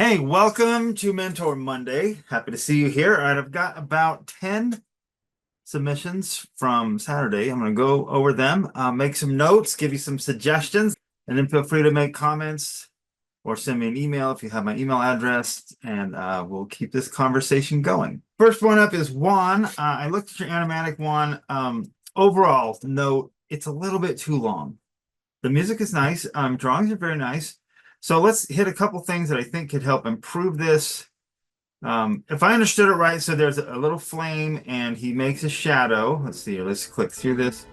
Hey, welcome to Mentor Monday. Happy to see you here. All right, I've got about 10 submissions from Saturday. I'm going to go over them, make some notes, give you some suggestions, and then feel free to make comments or send me an email if you have my email address, and we'll keep this conversation going. First one up is Juan. I looked at your animatic one. Overall, note, it's a little bit too long. The music is nice. Drawings are very nice. So let's hit a couple things that I think could help improve this. If I understood it right, so there's a little flame and he makes a shadow. Let's see here. Let's click through this.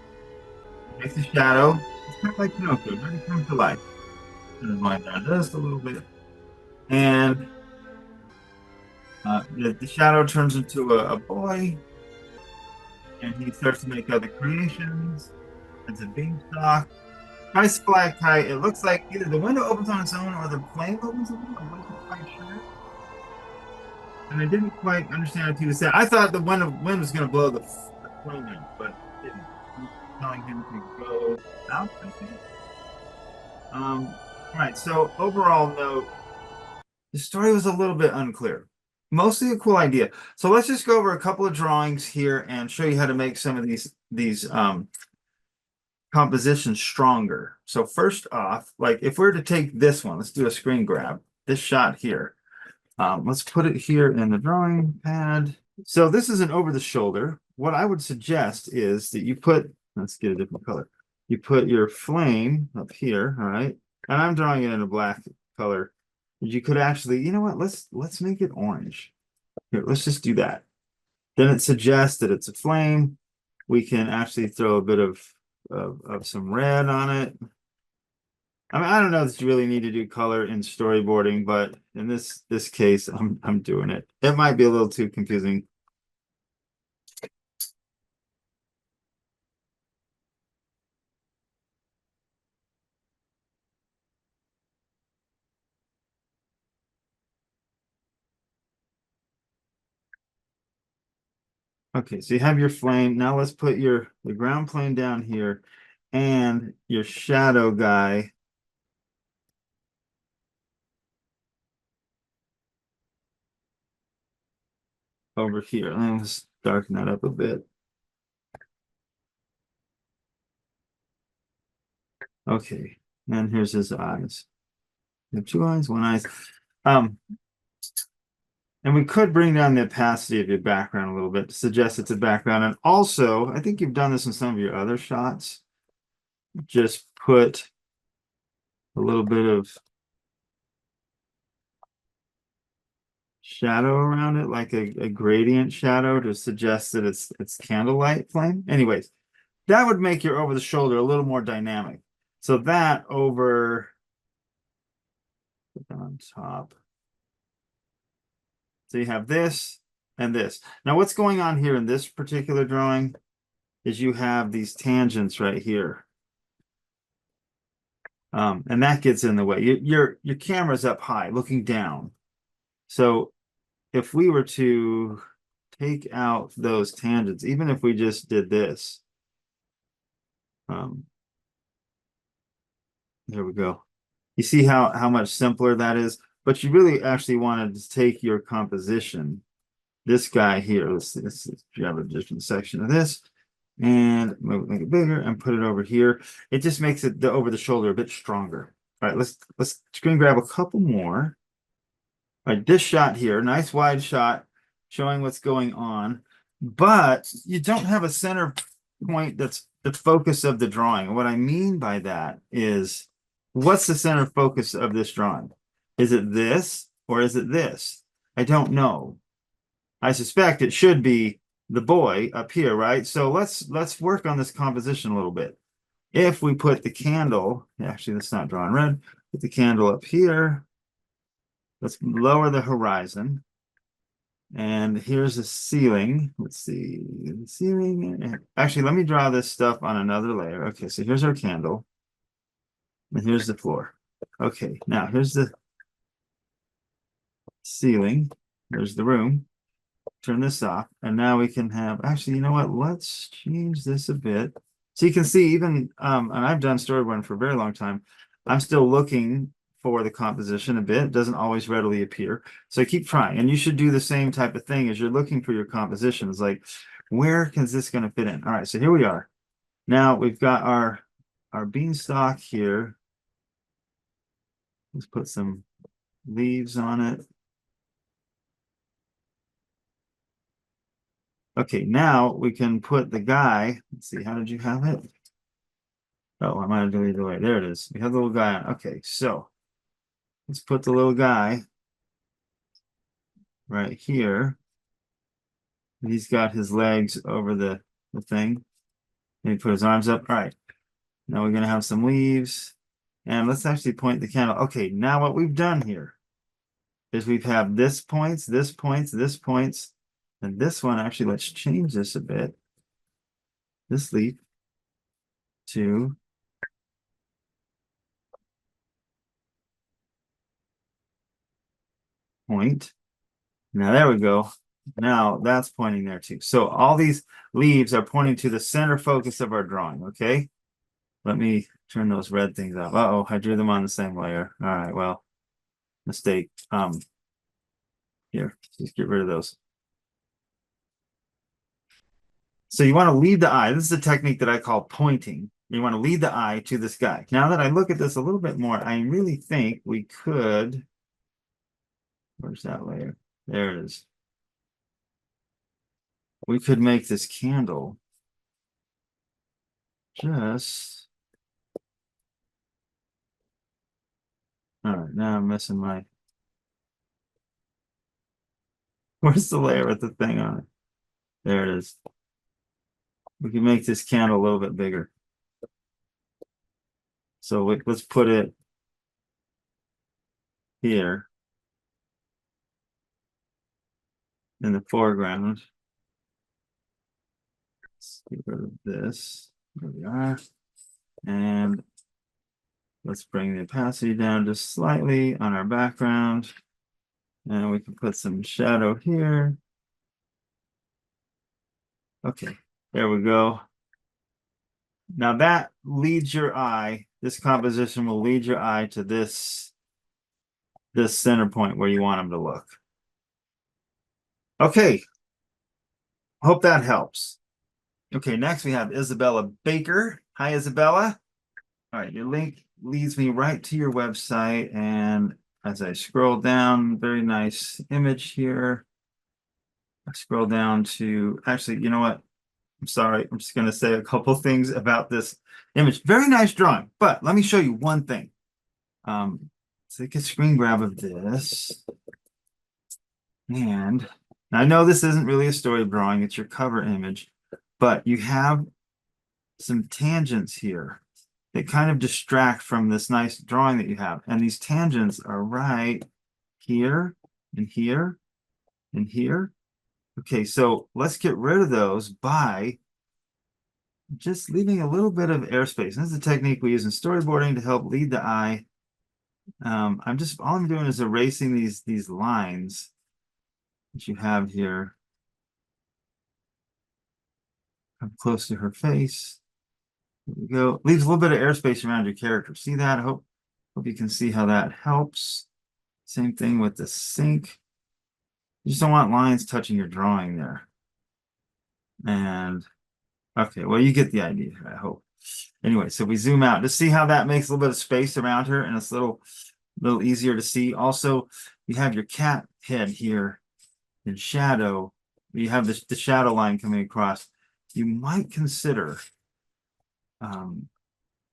Makes a shadow. It's kind of like Pinocchio, very come to life. Turn mine down just a little bit. And the shadow turns into a boy and he starts to make other creations. It's a beanstalk. Nice stalactite. It looks like either the window opens on its own or the flame opens on its own. I wasn't quite sure. And I didn't quite understand what he was saying. I thought the wind was going to blow the flame out, but it didn't. He's telling him to go out, I think. All right, so overall note, the story was a little bit unclear. Mostly a cool idea. So let's just go over a couple of drawings here and show you how to make some of these compositions stronger. So first off, like if we were to take this one, let's do a screen grab, this shot here. Let's put it here in the drawing pad. So this is an over the shoulder. What I would suggest is that you put, let's get a different color. You put your flame up here, all right? And I'm drawing it in a black color. You could actually, you know what? Let's make it orange. Here, let's just do that. Then it suggests that it's a flame. We can actually throw a bit of some red on it. I mean, I don't know that you really need to do color in storyboarding, but in this case, I'm doing it. It might be a little too confusing. Okay, so you have your flame. Now let's put the ground plane down here and your shadow guy over here. Let's darken that up a bit. Okay, and here's his eyes. You have two eyes, one eye. And we could bring down the opacity of your background a little bit to suggest it's a background. And also, I think you've done this in some of your other shots. Just put a little bit of shadow around it, like a gradient shadow to suggest that it's candlelight flame. Anyways, that would make your over the shoulder a little more dynamic. So that over on top. So you have this and this. Now what's going on here in this particular drawing is you have these tangents right here. And that gets in the way. Your camera's up high, looking down. So if we were to take out those tangents, even if we just did this, there we go. You see how much simpler that is, but you really actually wanted to take your composition, this guy here. Let's grab a different section of this and make it bigger and put it over here. It just makes it over the shoulder a bit stronger. All right, let's screen grab a couple more. All right, this shot here, nice wide shot showing what's going on, but you don't have a center point that's the focus of the drawing. What I mean by that is, what's the center focus of this drawing? Is it this or is it this? I don't know. I suspect it should be the boy up here, right? So let's work on this composition a little bit. If we put the candle, actually that's not drawn red, put the candle up here. Let's lower the horizon. And here's the ceiling. Let's see, the ceiling. Actually, let me draw this stuff on another layer. Okay, so here's our candle. And here's the floor. Okay, now here's the ceiling. There's the room. Turn this off. And now we can have, actually, you know what? Let's change this a bit. So you can see even, and I've done storyboarding for a very long time. I'm still looking for the composition a bit. It doesn't always readily appear. So keep trying. And you should do the same type of thing as you're looking for your composition. It's like, where is this going to fit in? All right, so here we are. Now we've got our beanstalk here. Let's put some leaves on it. Okay, now we can put the guy. Let's see, how did you have it? Oh, I might have deleted it away. There it is. We have the little guy on. Okay, so let's put the little guy right here. He's got his legs over the thing. And he put his arms up. All right. Now we're going to have some leaves. And let's actually point the candle. Okay, now what we've done here is we've have this points, this points, this points, and this one. Actually, let's change this a bit. This leaf to point. Now there we go. Now that's pointing there too. So all these leaves are pointing to the center focus of our drawing, okay? Let me turn those red things off. Uh-oh, I drew them on the same layer. All right, well, mistake. Here, just get rid of those. So you want to lead the eye. This is a technique that I call pointing. You want to lead the eye to this guy. Now that I look at this a little bit more, I really think we could, where's that layer? There it is. We could make this candle just, all right, now I'm missing my, where's the layer with the thing on it? There it is. We can make this candle a little bit bigger. So let's put it here in the foreground. Let's get rid of this. There we are. And let's bring the opacity down just slightly on our background. And we can put some shadow here. Okay, there we go. Now that leads your eye, this composition will lead your eye to this center point where you want them to look. Okay, hope that helps. Okay, next we have Isabella Baker. Hi, Isabella. All right, your link leads me right to your website. And as I scroll down, very nice image here. I scroll down to, actually, you know what? I'm sorry. I'm just going to say a couple things about this image. Very nice drawing, but let me show you one thing. Take a screen grab of this. And I know this isn't really a story drawing, it's your cover image, but you have some tangents here that kind of distract from this nice drawing that you have. And these tangents are right here and here and here. Okay, so let's get rid of those by just leaving a little bit of airspace. And this is a technique we use in storyboarding to help lead the eye. All I'm doing is erasing these lines that you have here. Come close to her face. There we go. Leaves a little bit of airspace around your character. See that? I hope you can see how that helps. Same thing with the sink. You just don't want lines touching your drawing there. And okay, well, you get the idea, I hope. Anyway, so we zoom out to see how that makes a little bit of space around her, and it's a little easier to see. Also, you have your cat head here in shadow. You have the shadow line coming across. You might consider,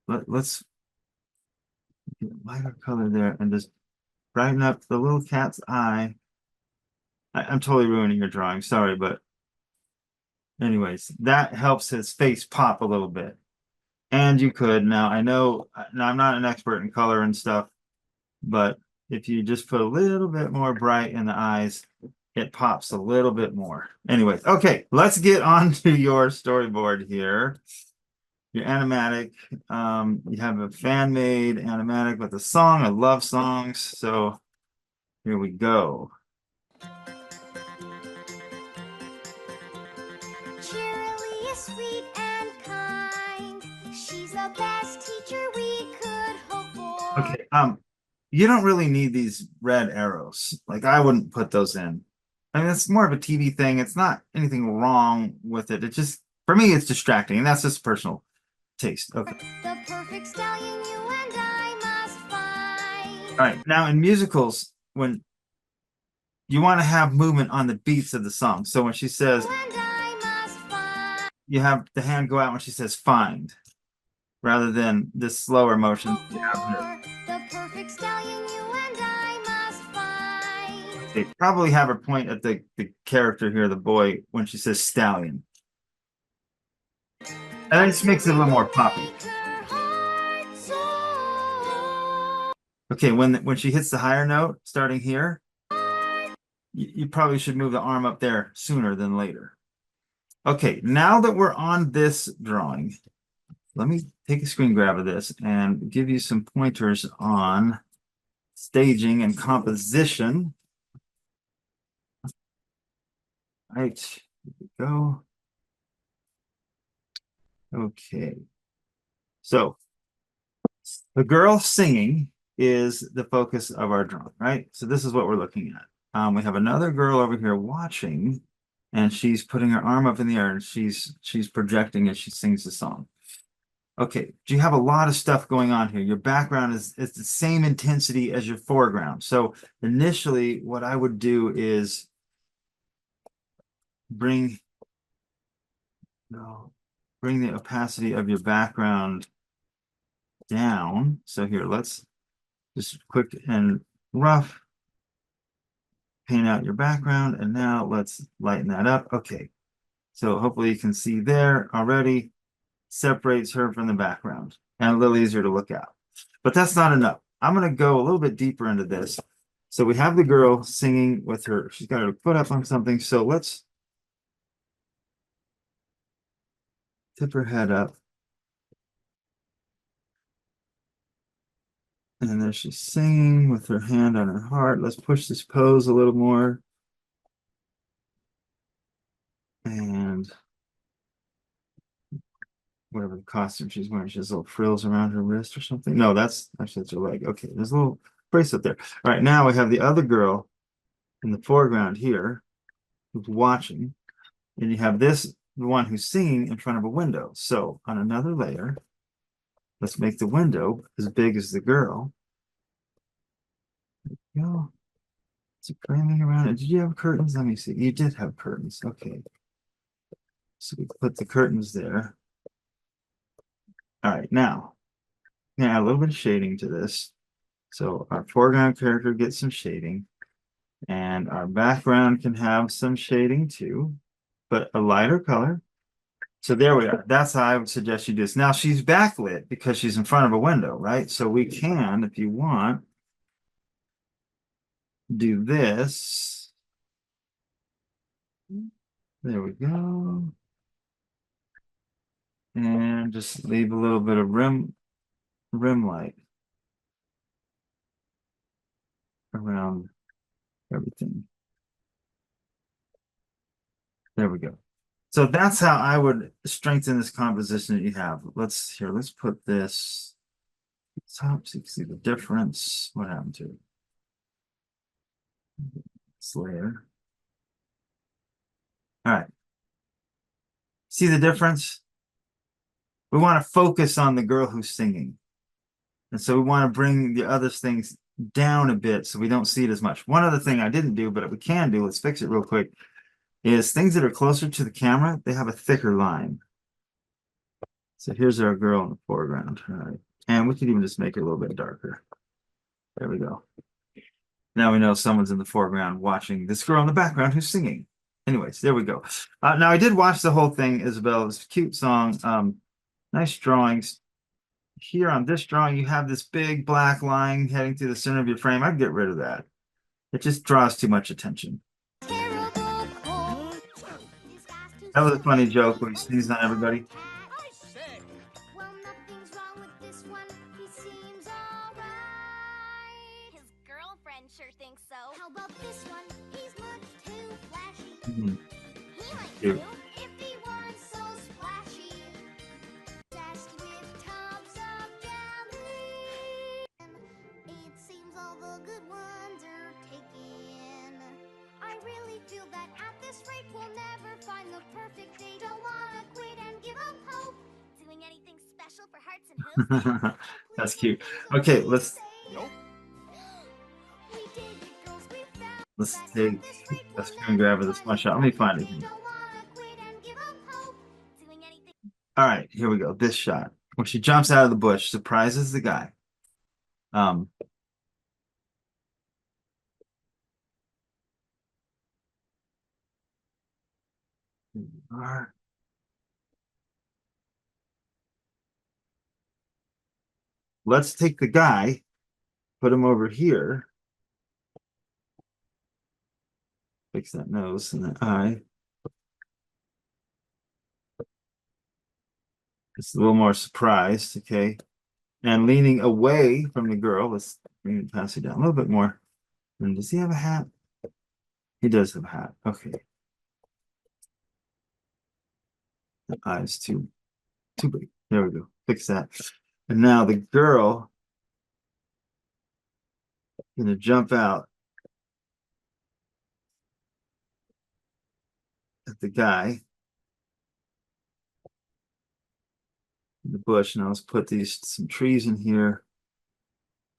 let's get a lighter color there and just brighten up the little cat's eye. I'm totally ruining your drawing, sorry, but anyways, that helps his face pop a little bit. And you could, now I know, now I'm not an expert in color and stuff, but if you just put a little bit more bright in the eyes, it pops a little bit more. Anyways, okay, let's get on to your storyboard here. Your animatic, you have a fan-made animatic with a song. I love songs, so here we go. Cheerily is sweet and kind. She's the best teacher we could hope for. Okay, you don't really need these red arrows. Like I wouldn't put those in. I mean, it's more of a TV thing. It's not anything wrong with it. It just, for me, it's distracting, and that's just personal taste. Okay. The perfect stallion you and I must find. All right. Now in musicals, when you want to have movement on the beats of the song. So when she says, You and I must find. you have the hand go out when she says find, rather than this slower motion you have here. The perfect stallion you and I must find. They probably have her point at the character here, the boy, when she says stallion. And that just makes it a little more poppy. Make her heart soar. Okay, when she hits the higher note, starting here, you probably should move the arm up there sooner than later. Okay, now that we're on this drawing, let me take a screen grab of this and give you some pointers on staging and composition. All right, here we go. Okay. So the girl singing is the focus of our drawing, right? So this is what we're looking at. We have another girl over here watching, and she's putting her arm up in the air, and she's projecting as she sings the song. Okay, you have a lot of stuff going on here. Your background is the same intensity as your foreground. So initially, what I would do is bring the opacity of your background down. So here, let's just quick and rough paint out your background, and now let's lighten that up. Okay, so hopefully you can see there already separates her from the background and a little easier to look at. But that's not enough. I'm going to go a little bit deeper into this. So we have the girl singing with her, she's got her foot up on something. So let's tip her head up. And there she's singing with her hand on her heart. Let's push this pose a little more. And whatever the costume she's wearing, she has little frills around her wrist or something. No, that's actually that's her leg. Okay, there's a little bracelet there. All right, now we have the other girl in the foreground here who's watching. And you have this, the one who's singing in front of a window. So on another layer, let's make the window as big as the girl. You know, it's framing around it. Did you have curtains? Let me see. You did have curtains. Okay. So we put the curtains there. All right, now, add a little bit of shading to this. So our foreground character gets some shading, and our background can have some shading too, but a lighter color. So there we are. That's how I would suggest you do this. Now she's backlit because she's in front of a window, right? So we can, if you want, do this. There we go. And just leave a little bit of rim light around everything. There we go. So that's how I would strengthen this composition that you have. Let's put this top so you can see the difference. What happened to it? This layer. All right. See the difference? We want to focus on the girl who's singing. And so we want to bring the other things down a bit so we don't see it as much. One other thing I didn't do, but we can do, let's fix it real quick, is things that are closer to the camera, they have a thicker line. So here's our girl in the foreground. All right. And we can even just make it a little bit darker. There we go. Now we know someone's in the foreground watching this girl in the background who's singing. Anyways, there we go. Now I did watch the whole thing, Isabel. It's a cute song. Nice drawings. Here on this drawing, you have this big black line heading through the center of your frame. I'd get rid of that. It just draws too much attention. Terrible cold. That was a funny joke where he sneezed on everybody. Well, nothing's wrong with this one. He seems alright. His girlfriend sure thinks so. How about this one? He's much too flashy. Mhm. He might Cute. do if he weren't so splashy. Obsessed with tubs of jelly. It seems really feel that at this rate we'll never find the perfect date. Don't wanna quit and give up hope. Doing anything special for hearts and hooves? That's cute. Okay, let's Nope. We did it, girls. We found let's that take at this rate a we'll screen never grab of this find one the shot. Let me perfect find it date. here. Don't wanna quit and give up hope. Doing anything. All right, here we go. This shot. When she jumps out of the bush, surprises the guy. Um, let's take the guy, put him over here, fix that nose and that eye. It's a little more surprised, okay? And leaning away from the girl. Let's bring it pass it down a little bit more. And does he have a hat? He does have a hat. Okay. The eye's too big. There we go. Fix that. And now the girl gonna jump out at the guy in the bush. Now let's put some trees in here.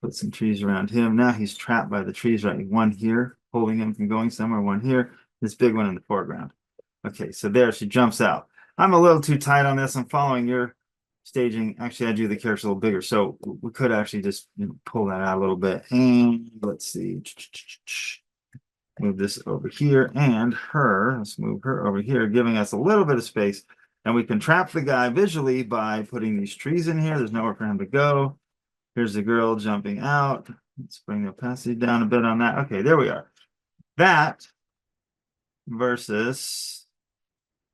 Put some trees around him. Now he's trapped by the trees, right? One here, holding him from going somewhere, one here, this big one in the foreground. Okay, so there she jumps out. I'm a little too tight on this. I'm following your staging. Actually, I drew the character a little bigger, so we could actually just pull that out a little bit. And let's see. Move this over here and her. Let's move her over here, giving us a little bit of space. And we can trap the guy visually by putting these trees in here. There's nowhere for him to go. Here's the girl jumping out. Let's bring the opacity down a bit on that. Okay, there we are. That versus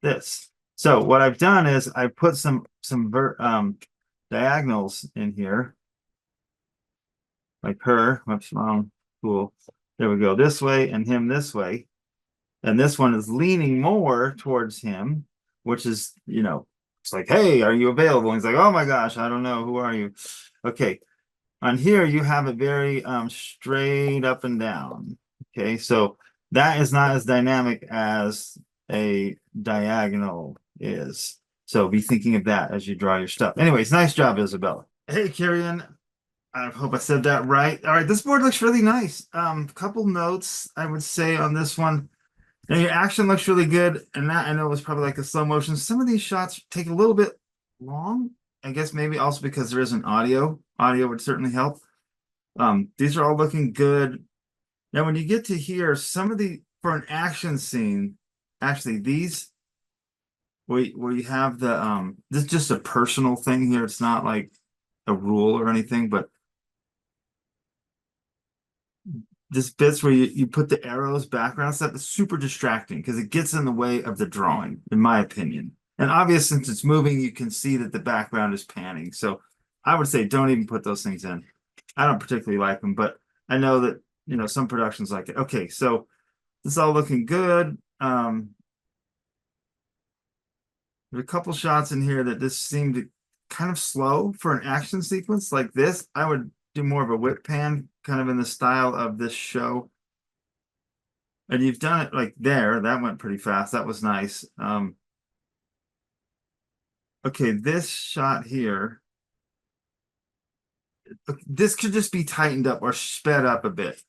this. So what I've done is I put some diagonals in here, like her. Whoops, wrong. Cool. There we go. This way and him this way. And this one is leaning more towards him, which is, it's like, hey, are you available? And he's like, oh my gosh, I don't know. Who are you? Okay. On here, you have it very straight up and down. Okay, so that is not as dynamic as a diagonal is. So be thinking of that as you draw your stuff. Anyways, nice job, Isabella. Hey, Kirian. I hope I said that right. All right, this board looks really nice. Couple notes I would say on this one. Now your action looks really good, and that I know was probably like a slow motion. Some of these shots take a little bit long. I guess maybe also because there isn't audio. Audio would certainly help. These are all looking good. Now, when you get to here, some of for an action scene, actually these where you have this is just a personal thing here. It's not like a rule or anything, but this bits where you put the arrows background stuff is super distracting because it gets in the way of the drawing, in my opinion. And obvious, since it's moving, you can see that the background is panning. So I would say don't even put those things in. I don't particularly like them, but I know that some productions like it. Okay, so this is all looking good. There's a couple shots in here that just seem to kind of slow for an action sequence like this. I would do more of a whip pan, kind of in the style of this show. And you've done it like there. That went pretty fast. That was nice. Okay, this shot here. This could just be tightened up or sped up a bit,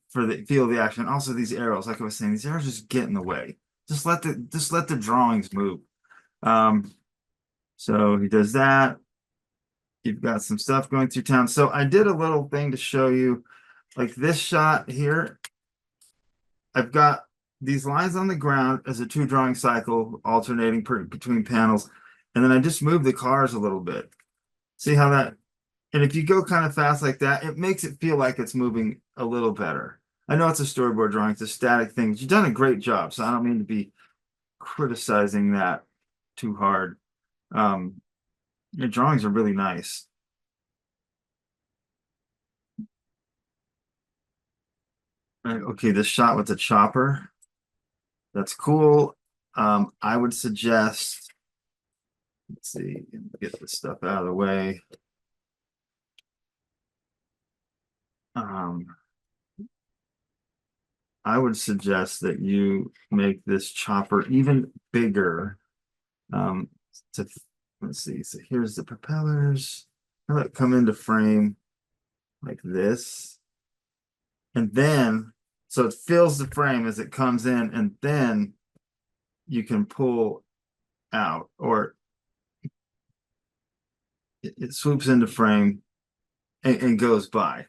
for the feel of the action. Also, these arrows, like I was saying, these arrows just get in the way. Just let the drawings move. So he does that. You've got some stuff going through town. So I did a little thing to show you, like this shot here. I've got these lines on the ground as a 2 drawing cycle, alternating between panels. And then I just move the cars a little bit. See how that, and if you go kind of fast like that, it makes it feel like it's moving a little better. I know it's a storyboard drawing, it's a static thing. You've done a great job, so I don't mean to be criticizing that too hard. Your drawings are really nice. Okay, this shot with the chopper, that's cool. I would suggest, let's see, get this stuff out of the way. I would suggest that you make this chopper even bigger. Um, to let's see. So here's the propellers. I'll let it come into frame like this. And then, so it fills the frame as it comes in, and then you can pull out, or it swoops into frame and goes by,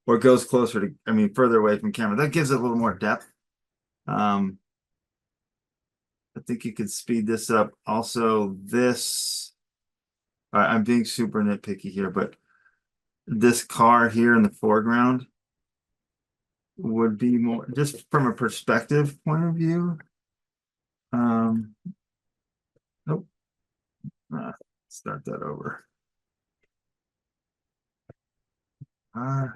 or goes closer to, I mean, further away from camera. That gives it a little more depth. I think you could speed this up. Also, this, I'm being super nitpicky here, but this car here in the foreground would be more, just from a perspective point of view. Nope. Start that over. Okay,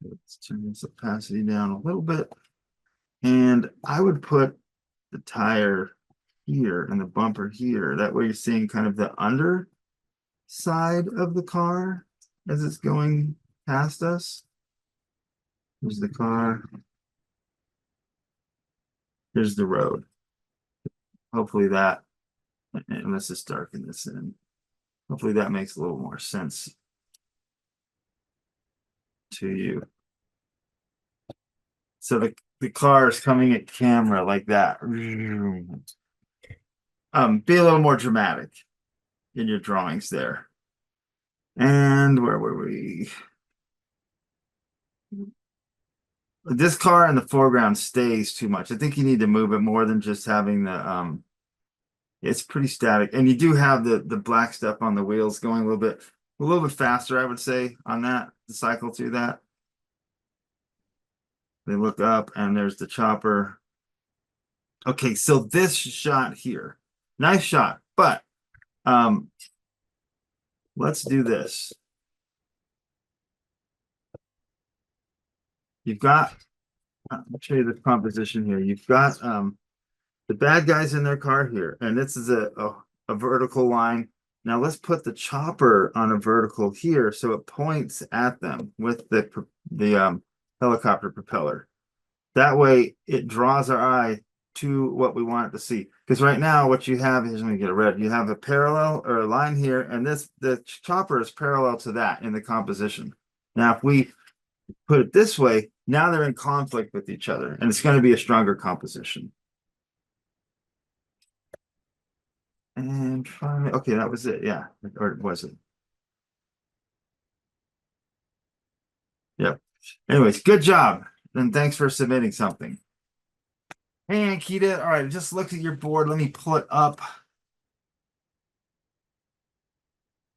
let's turn this opacity down a little bit. And I would put the tire here and the bumper here. That way you're seeing kind of the under side of the car as it's going past us. Here's the car. Here's the road. Hopefully that, and let's just darken this in. Hopefully that makes a little more sense to you. So the car is coming at camera like that. Be a little more dramatic in your drawings there. And where were we? This car in the foreground stays too much. I think you need to move it more than just having the it's pretty static. And you do have the black stuff on the wheels going a little bit faster, I would say, on that, the cycle through that. They look up and there's the chopper. Okay, so this shot here, nice shot, but let's do this. You've got, I'll show you the composition here. You've got the bad guys in their car here, and this is a vertical line. Now let's put the chopper on a vertical here so it points at them with the helicopter propeller. That way it draws our eye to what we want it to see. Because right now what you have is, let me get it red, you have a parallel or a line here, and the chopper is parallel to that in the composition. Now if we put it this way, now they're in conflict with each other, and it's going to be a stronger composition. And finally, okay, that was it. Yeah, or was it? Yep. Anyways, good job. And thanks for submitting something. Hey, Ankita. All right, just looked at your board. Let me pull it up.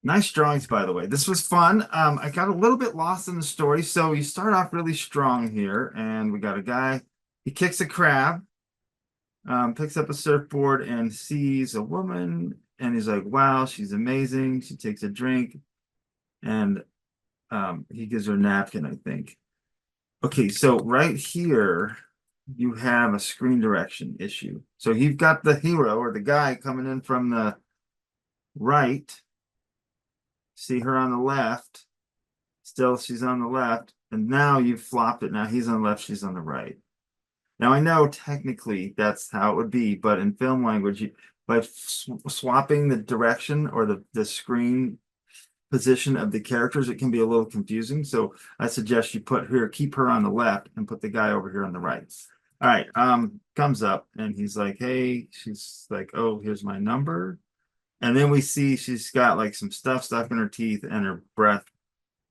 Nice drawings, by the way. This was fun. I got a little bit lost in the story. So you start off really strong here, and we got a guy. He kicks a crab, picks up a surfboard, and sees a woman. And he's like, wow, she's amazing. She takes a drink, and he gives her a napkin, I think. Okay, so right here, you have a screen direction issue. So you've got the hero or the guy coming in from the right. See her on the left. Still, she's on the left. And now you've flopped it. Now he's on the left, she's on the right. Now I know technically that's how it would be, but in film language, by swapping the direction or the screen position of the characters, it can be a little confusing. So I suggest you keep her on the left and put the guy over here on the right. All right, comes up and he's like, hey, she's like, oh, here's my number. And then we see she's got like some stuff stuck in her teeth and her breath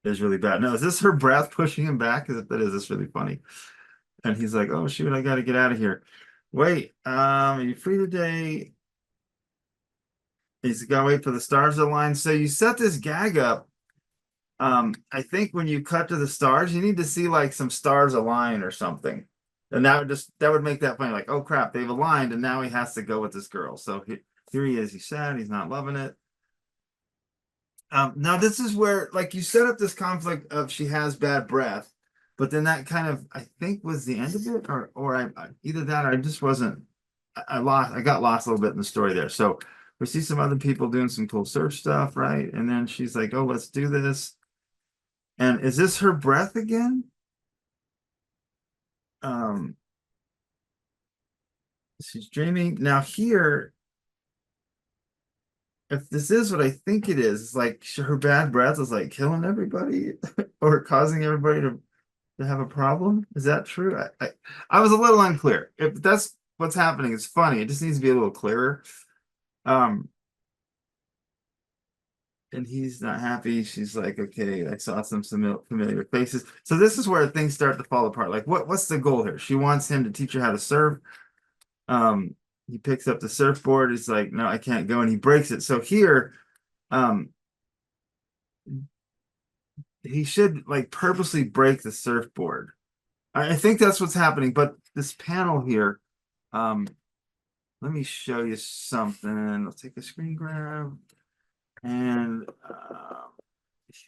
is really bad. Now, is this her breath pushing him back? Because if that is, it's really funny. And he's like, oh shoot, I got to get out of here. Wait, are you free today? He's got to wait for the stars to align. So you set this gag up. I think when you cut to the stars, you need to see like some stars align or something. And that would make that funny, like, oh crap, they've aligned, and now he has to go with this girl. So here he is, he's sad, he's not loving it. Now this is where, like, you set up this conflict of she has bad breath, but then that kind of, I think, was the end of it, or I either that or I just wasn't. I got lost a little bit in the story there. So we see some other people doing some cool search stuff, right? And then she's like, oh, let's do this. And is this her breath again? Um, she's dreaming. Now here, if this is what I think it is, it's like her bad breath is like killing everybody or causing everybody to have a problem. Is that true? I was a little unclear. If that's what's happening, it's funny. It just needs to be a little clearer. Um, and he's not happy. She's like, okay, I saw some familiar faces. So this is where things start to fall apart. Like, what's the goal here? She wants him to teach her how to surf. Um, he picks up the surfboard. He's like, no, I can't go, and he breaks it. So here, um, he should like purposely break the surfboard. I think that's what's happening. But this panel here, um, let me show you something. I'll take a screen grab. And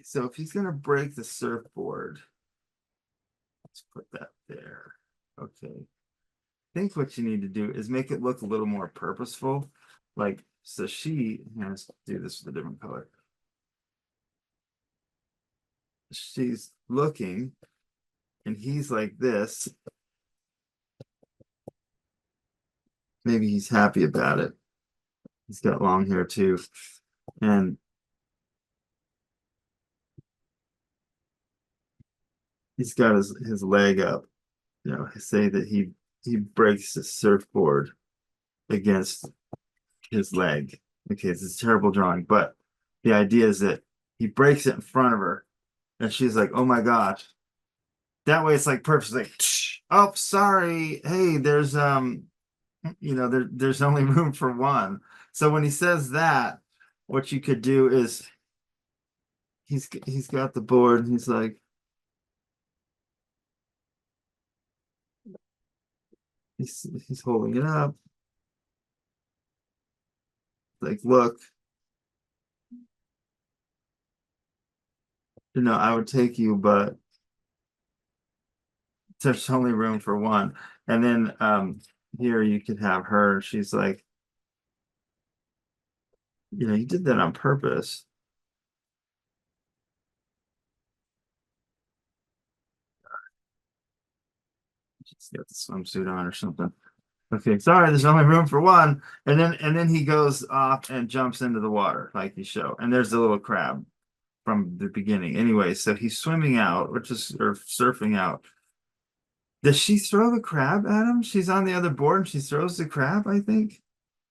so if he's gonna break the surfboard, let's put that there. Okay. I think what you need to do is make it look a little more purposeful. Like, so she has to do this with a different color. She's looking and he's like this. Maybe he's happy about it. He's got long hair too. And he's got his leg up. You know, say that he breaks the surfboard against his leg. Okay, it's a terrible drawing, but the idea is that he breaks it in front of her, and she's like, "Oh my gosh!" That way, it's like perfect. It's like, "Oh, sorry. Hey, there's only room for one." So when he says that, what you could do is he's got the board, and he's like he's holding it up, like, look, I would take you, but there's only room for one. And then here you could have her. She's like, you did that on purpose. She's got the swimsuit on or something. Okay, sorry, there's only room for one. And then he goes off and jumps into the water like you show. And there's the little crab from the beginning. Anyway, so he's swimming out, or surfing out. Does she throw the crab at him? She's on the other board and she throws the crab, I think.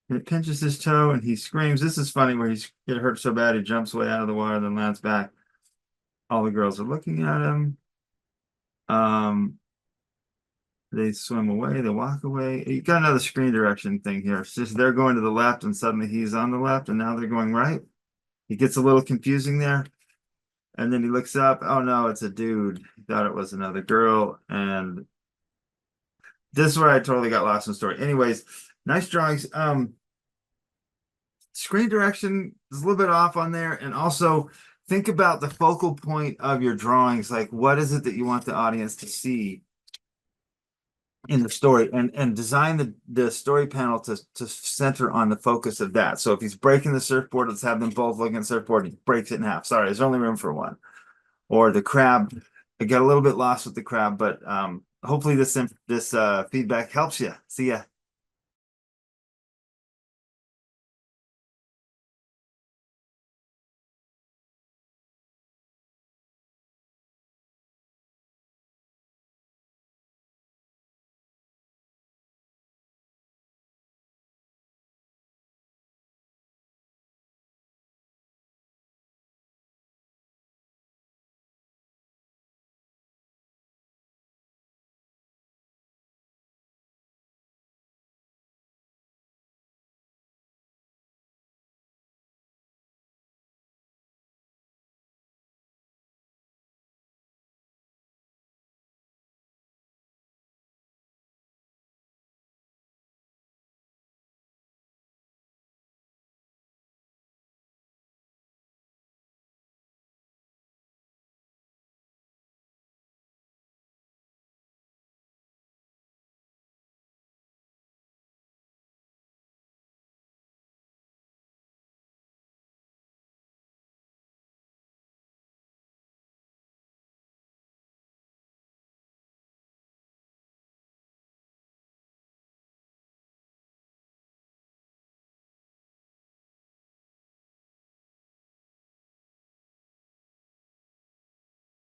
And it pinches his toe and he screams. This is funny where it hurts so bad he jumps way out of the water, then lands back. All the girls are looking at him. They swim away, they walk away. You got another screen direction thing here. It's just they're going to the left and suddenly he's on the left and now they're going right. It gets a little confusing there. And then he looks up. Oh no, it's a dude. He thought it was another girl. And this is where I totally got lost in the story. Anyways, nice drawings. Screen direction is a little bit off on there. And also think about the focal point of your drawings. Like, what is it that you want the audience to see in the story, and design the story panel to center on the focus of that. So if he's breaking the surfboard, let's have them both looking at the surfboard. He breaks it in half. Sorry, there's only room for one. Or the crab. I got a little bit lost with the crab, but hopefully this feedback helps you. See ya.